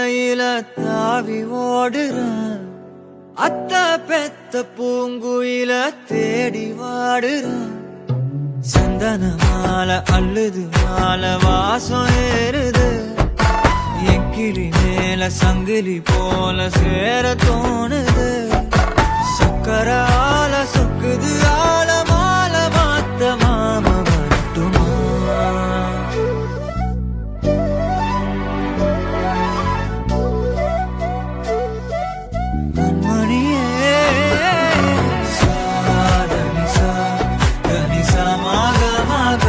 கையில தாவி ஓடுறான், அத்த பெத்த பூங்குயில தேடி வாடுறான். சந்தன மாலை அள்ளுது மாலை வாசம் ஏறுது, என் கிளி மேல சங்கிலி போல சேர தோணுது. சக்கர ஆல சொக்குது ஆல மால மாத்த மாம வரட்டுமா? கண்மணியே சாதனிசா கனிசா மாக மாக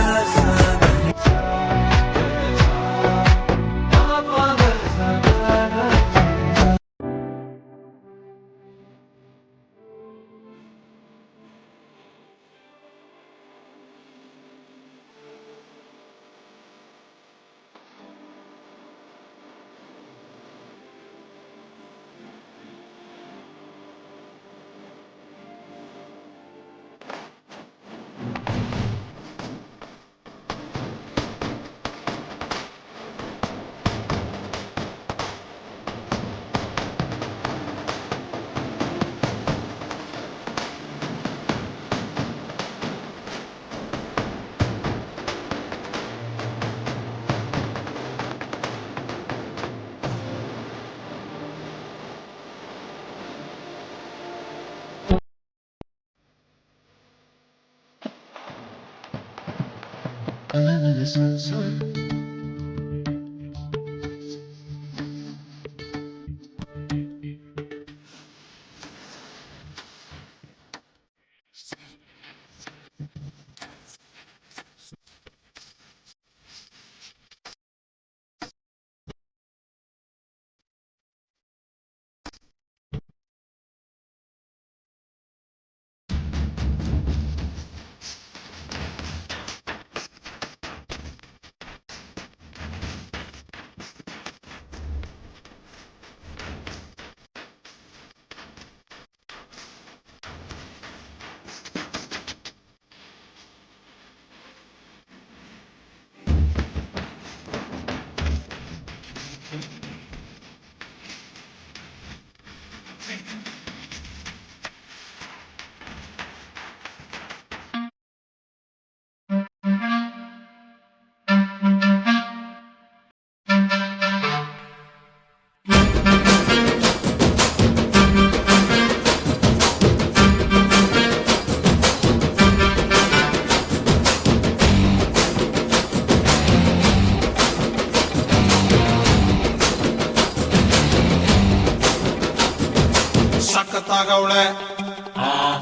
ಸಖತ್ತಾಗವಳೆ,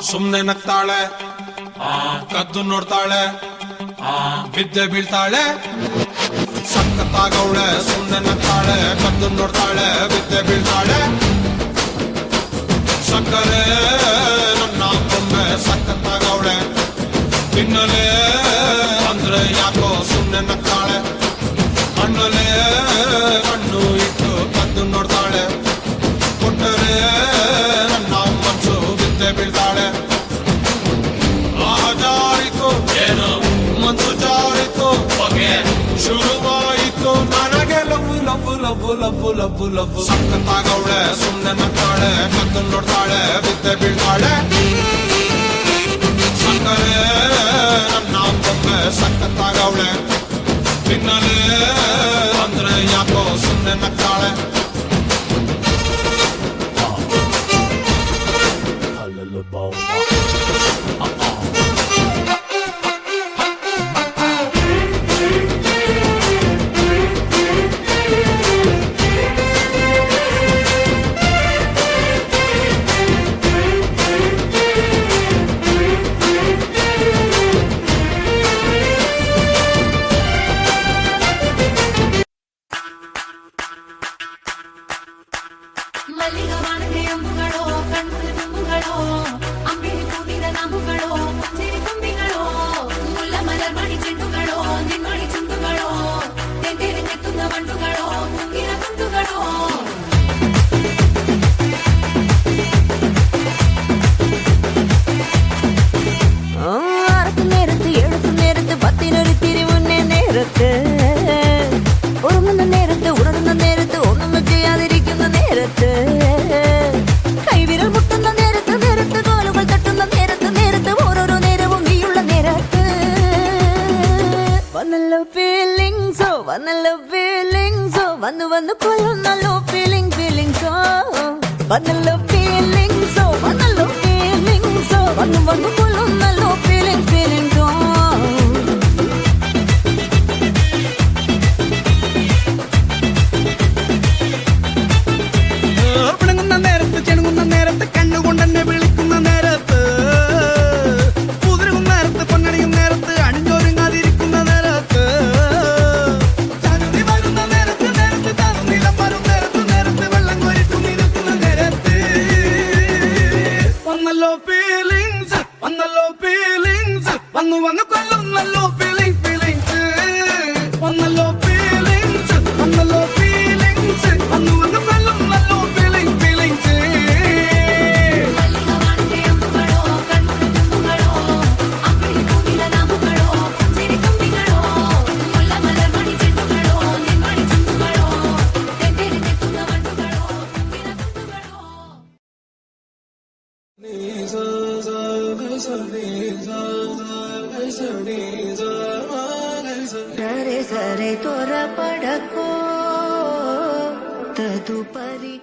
ಸುಮ್ನೆ ನಗ್ತಾಳೆ, ಕದ್ದು ನೋಡ್ತಾಳೆ, ಬಿದ್ದೆ ಬೀಳ್ತಾಳೆ. ಸಖತ್ತಾಗವಳೆ, ಸುಮ್ನೆ ನಗ್ತಾಳೆ, ಕದ್ದು ನೋಡ್ತಾಳೆ, ಬಿದ್ದೆ ಬೀಳ್ತಾಳೆ. ಸಕ್ಕರೆ ನನ್ನ ಬೊಮ್ಮೆ ಸಖತ್ತಾಗವಳೆ, ತಿನ್ನಲೆ ಅಂದ್ರೆ ಯಾಕೋ ಸುಮ್ನೆ ನಗ್ತಾಳೆ. ಕಣ್ಣಲೆ ಕಣ್ಣು ಇಟ್ಟು ಕದ್ದು ನೋಡ್ತಾಳೆ, ಕೊಟ್ಟರೆ ನನ್ನ ಮನಸ್ಸು ಬಿದ್ದೆ ಬೀಳ್ತಾಳೆ. ಜಾರಿತು ಏನು ಮನಸ್ಸು ಜಾರಿತು, ಹೊಗೆ ಶುರುವಾಯಿತು ನನಗೆ love love love love love love. ಸಖತ್ತಾಗವಳೆ, ಸುಮ್ನೆ ನಗ್ತಾಳೆ, ಕದ್ದು ನೋಡ್ತಾಳೆ, ಬಿದ್ದೆ ಬೀಳ್ತಾಳೆ. ಸಕ್ಕರೆ ನನ್ನ ಬೊಮ್ಮೆ ಸಖತ್ತಾಗವಳೆ, ತಿನ್ನಲೆ ಅಂದ್ರೆ ಯಾಕೋ ಸುಮ್ನೆ ನಗ್ತಾಳೆ. ಮಲ್ಲಿಗವಾನದೆ ಅಂಬುಗಳೋ, ಕಣ್ಮುಲ ತುಂಬುಗಳೋ, ಅಂಬಿಳಿ ಕೂಡಿದ ನಾಮುಗಳೋ, ಸಿರಿ ತುಂಬಿಗಳೋ, ಮುಲ್ಲ ಮಲರ್ ಮಣಿ ಚೆಂಡುಗಳೋ, ನಿನ್ನೊಳಿ ಚುಂಡುಗಳೋ, ತೆಂದೇರೆ ತೆತ್ತುಂದ ಬಂಡುಗಳೋ, ಮುಂಗಿನ ತುಂಡುಗಳೋ. அறுத்து நேரத்து எழுத்து நேரத்து பத்தினொரு திரிவுன்னே நேரத்து ஒரு நேரத்து உணர்ந்த நேரத்து ஒண்ணுமே செய்யாதிரி വന്നല്ലോ ഫീലിങ്സോ വന്നു വന്നു കൊള്ളുന്നല്ലോ ഫീലിങ്സോ വന്നല്ലോ ഫീലിങ്സോ വന്നല്ലോ ഫീലിങ്സോ വന്നു വന്നു കൊള്ളുന്നല്ലോ ഫീലിങ്സോ പിണങ്ങുന്ന നേരത്ത് ചെണുങ്ങുന്ന നേരത്ത് കണ്ണുകൊണ്ടെന്നെ വിളിക്കുന്ന നേരത്ത് കുതിരുന്ന നേരത്ത് പൊന്നണിയും നേരത്ത് അണിഞ്ഞൊരുങ്ങാതിരിക്കുന്ന നേരത്ത് ചാഞ്ഞു വരുന്ന നേരത്ത് നേരത്ത് താന്നിലം വരും നേരത്ത് നേരത്ത് വെള്ളം കോരിട്ടു നിൽക്കുന്ന നേരത്ത് വന്നല്ലോ ഫീലിങ്സ് വന്നു വന്നു കൊല്ലുന്നല്ലോ ഫീലിങ്സ് വന്നല്ലോ ഫീലിങ്സ് വന്നു വന്നു കൊല്ലുന്നല്ലോ ഫീലിങ്സ് മല്ലികവാണിന്റെ അമ്പുകളോ കൺമുട്ടുകളോ അമ്പിളി പൂവില നാമ്പുകളോ പുഞ്ചിരി തുമ്പികളോ മുല്ലമലർമണി ചെണ്ടുകളോ നിൻമണി ചുണ്ടുകളോ തെന്തിരിഞ്ഞെത്തുന്ന വണ്ടുകളോ വിലകുണ്ടുകളോ సరే సరే త్వరపడకో తదుపరి